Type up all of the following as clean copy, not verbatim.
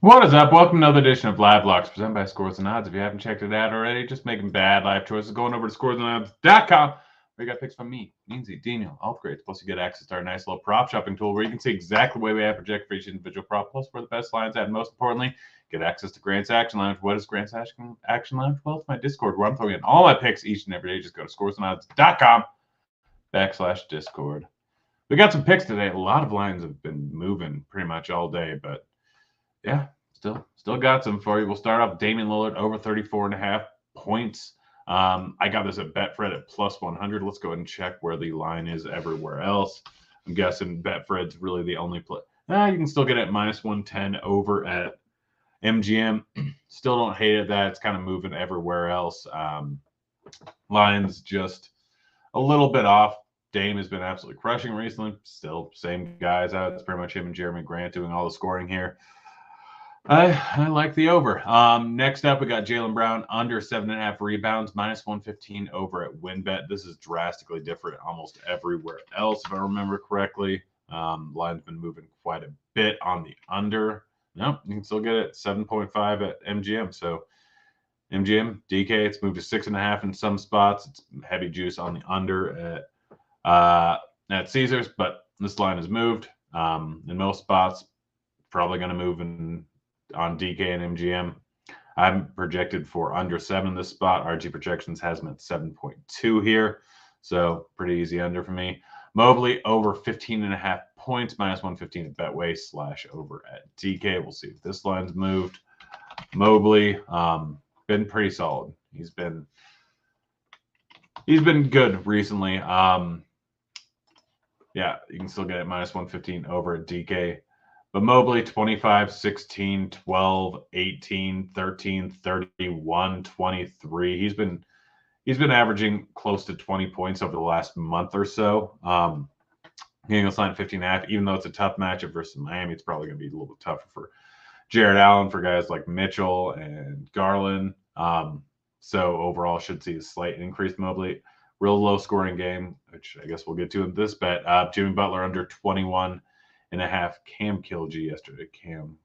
What is up? Welcome to another edition of Live Locks presented by Scores and Odds. If you haven't checked it out already, just making bad life choices. Going over to scoresandodds.com. We got picks from me, Lindsay, Daniel, upgrades. Plus, you get access to our nice little prop shopping tool where you can see exactly the way we have projected for each individual prop, plus where the best lines at. And most importantly, get access to Grant's Action Lounge. What is Grant's Action Lounge? Well, it's my Discord where I'm throwing in all my picks each and every day. Just go to scoresandodds.com/Discord. We got some picks today. A lot of lines have been moving pretty much all day, but yeah, still got some for you. We'll start off Damian Lillard over 34.5 points. I got this at Betfred at plus 100. Let's go ahead and check where the line is everywhere else. I'm guessing Betfred's really the only play. You can still get it at minus 110 over at MGM. Still don't hate it that it's kind of moving everywhere else. Line's just a little bit off. Dame has been absolutely crushing recently. Still same guys out. It's pretty much him and Jeremy Grant doing all the scoring here. I like the over. Next up, we got Jaylen Brown under 7.5 rebounds, minus 115 over at WinBet. This is drastically different almost everywhere else, if I remember correctly. Line's been moving quite a bit on the under. Nope, you can still get it 7.5 at MGM. So MGM, DK, it's moved to 6.5 in some spots. It's heavy juice on the under at Caesars, but this line has moved. In most spots, probably going to move on DK and MGM. I'm projected for under 7 this spot. RG Projections has them at 7.2 here. So pretty easy under for me. Mobley over 15.5 points, minus 115 at Betway / over at DK. We'll see if this line's moved. Mobley, been pretty solid. He's been good recently. Yeah, you can still get it minus 115 over at DK. But Mobley, 25, 16, 12, 18, 13, 31, 23. He's been averaging close to 20 points over the last month or so. Getting this line 15.5, even though it's a tough matchup versus Miami, it's probably going to be a little bit tougher for Jared Allen, for guys like Mitchell and Garland. So overall, should see a slight increase. Mobley, real low scoring game, which I guess we'll get to in this bet. Jimmy Butler under 21.5. Cam killed you yesterday. Cam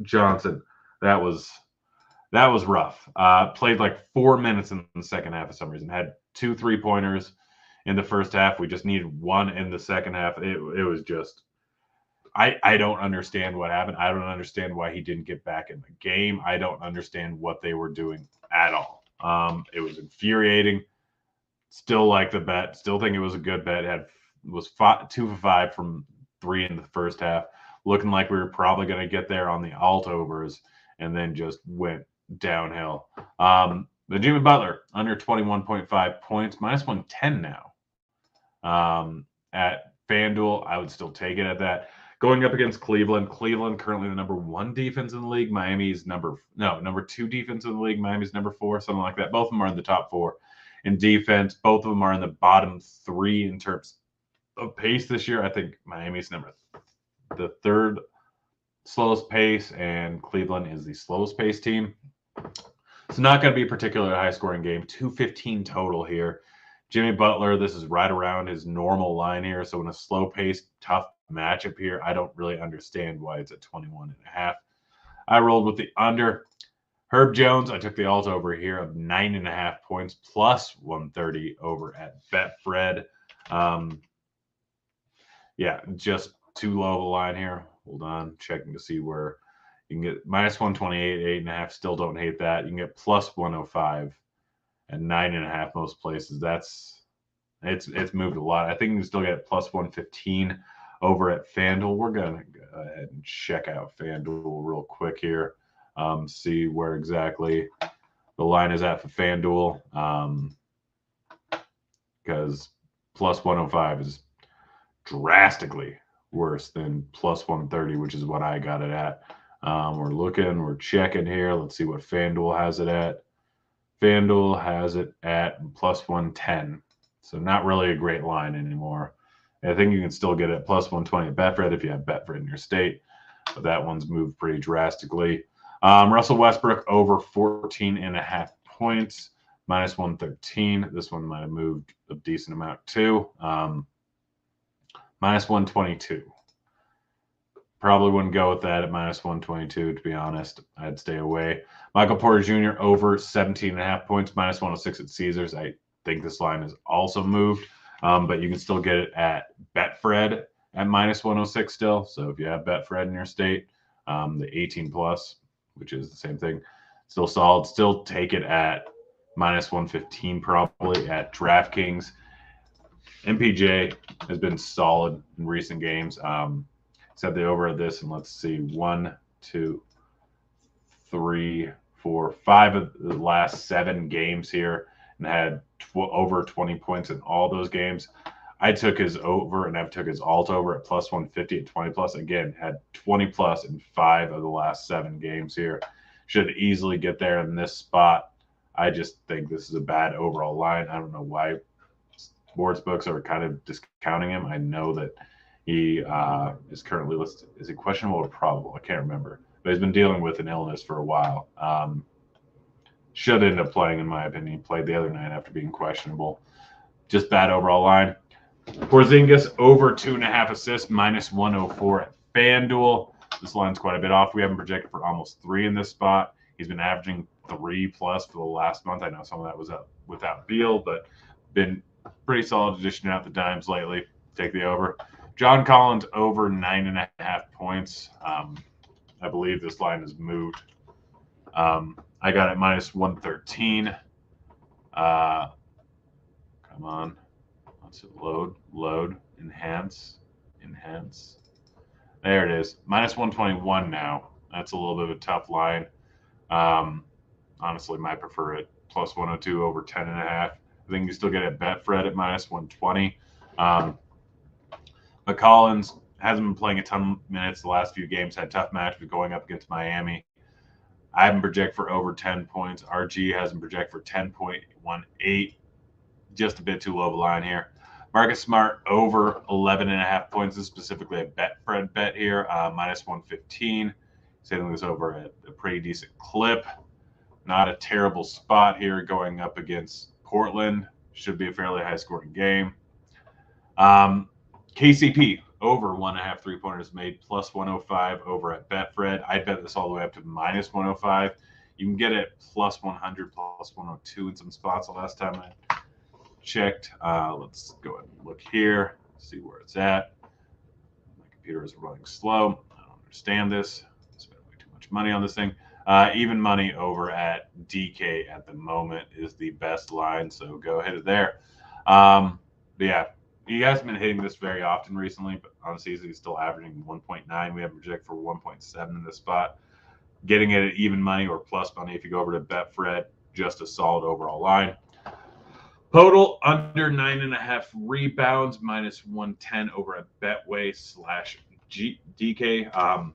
Johnson. That was rough. Played like 4 minutes in the second half for some reason. Had 2 3-pointers in the first half. We just needed one in the second half. It was just I don't understand what happened. I don't understand why he didn't get back in the game. I don't understand what they were doing at all. It was infuriating. Still like the bet. Still think it was a good bet. Was 2 for 5 from 3 in the first half. Looking like we were probably going to get there on the alt overs, and then just went downhill. The Jimmy Butler under 21.5 points, minus 110 now. At FanDuel, I would still take it at that. Going up against Cleveland. Cleveland currently the number 1 defense in the league. Miami's number 2 defense in the league. Miami's number 4, something like that. Both of them are in the top 4 in defense. Both of them are in the bottom 3 in terms of pace this year. I think Miami's the 3rd slowest pace, and Cleveland is the slowest pace team. It's not going to be a particularly high scoring game. 215 total here. Jimmy Butler, this is right around his normal line here. So in a slow paced, tough matchup here, I don't really understand why it's at 21.5. I rolled with the under. Herb Jones, I took the alt over here of 9.5 points plus 130 over at Betfred. Yeah, just too low of a line here. Hold on, checking to see where you can get minus 128, 8.5. Still don't hate that. You can get plus 105 at 9.5 most places. It's moved a lot. I think you can still get plus 115 over at FanDuel. We're gonna go ahead and check out FanDuel real quick here. See where exactly the line is at for FanDuel. Because plus 105 is drastically worse than plus 130, which is what I got it at. We're checking here. Let's see what FanDuel has it at. FanDuel has it at plus 110. So not really a great line anymore. I think you can still get it at plus 120 at Betfred if you have Betfred in your state. But that one's moved pretty drastically. Russell Westbrook over 14.5 points, minus 113. This one might have moved a decent amount too. Minus 122. Probably wouldn't go with that at -122, to be honest. I'd stay away. Michael Porter Jr. over 17.5 points, -106 at Caesars. I think this line is also moved, but you can still get it at Betfred at -106 still. So if you have Betfred in your state, the 18 plus, which is the same thing, still solid. Still take it at -115 probably at DraftKings. MPJ has been solid in recent games. Set the over of this, and let's see, 1, 2, 3, 4, 5 of the last 7 games here, and had over 20 points in all those games. I took his over, and I've took his alt over at +150 at 20 plus. Again, had 20 plus in 5 of the last 7 games here. Should easily get there in this spot. I just think this is a bad overall line. I don't know why sportsbooks are kind of discounting him. I know that he is currently listed. Is he questionable or probable? I can't remember. But he's been dealing with an illness for a while. Should end up playing, in my opinion. He played the other night after being questionable. Just bad overall line. Porzingis over 2.5 assists, -104 at FanDuel. This line's quite a bit off. We haven't projected for almost 3 in this spot. He's been averaging 3+ for the last month. I know some of that was up without Beal, but been pretty solid dishing out the dimes lately. Take the over. John Collins over 9.5 points. I believe this line is moved. I got it -113. Come on. Let's load, enhance. There it is. -121 now. That's a little bit of a tough line. Honestly, might prefer it. +102 over 10.5. I think you still get it Betfred at -120. But Collins hasn't been playing a ton of minutes the last few games. Had tough match, but going up against Miami. I haven't projected for over 10 points. RG hasn't projected for 10.18. Just a bit too low of a line here. Marcus Smart over 11.5 points. This is specifically a Betfred bet here, -115. Sailing this over at a pretty decent clip. Not a terrible spot here going up against Portland. Should be a fairly high-scoring game. KCP over 1.5 3-pointers made, +105 over at Betfred. I bet this all the way up to -105. You can get it +100, +102 in some spots the last time I checked. Let's go ahead and look here, see where it's at. My computer is running slow. I don't understand this. I spent way too much money on this thing. Even money over at DK at the moment is the best line, so go ahead there. But yeah, he hasn't been hitting this very often recently, but on the season he's still averaging 1.9. We have projected for 1.7 in this spot. Getting it at even money or plus money if you go over to Betfred, just a solid overall line. Total under 9.5 rebounds, -110 over at Betway/DK.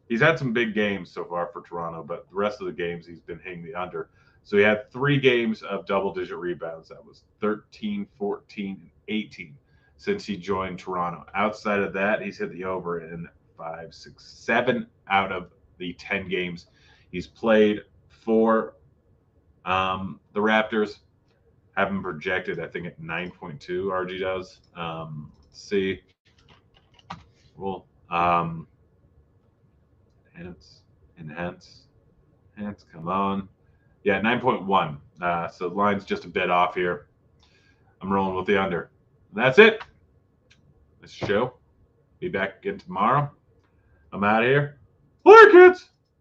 He's had some big games so far for Toronto, but the rest of the games he's been hitting the under. So he had 3 games of double-digit rebounds. That was 13, 14, and 18 since he joined Toronto. Outside of that, he's hit the over in 5, 6, 7 out of the 10 games he's played for the Raptors. Have him projected, I think, at 9.2. RG does. Let's see. Well, enhance. Come on. Yeah, 9.1. So the line's just a bit off here. I'm rolling with the under. And that's it. This show. Be back again tomorrow. I'm out of here. Later, kids.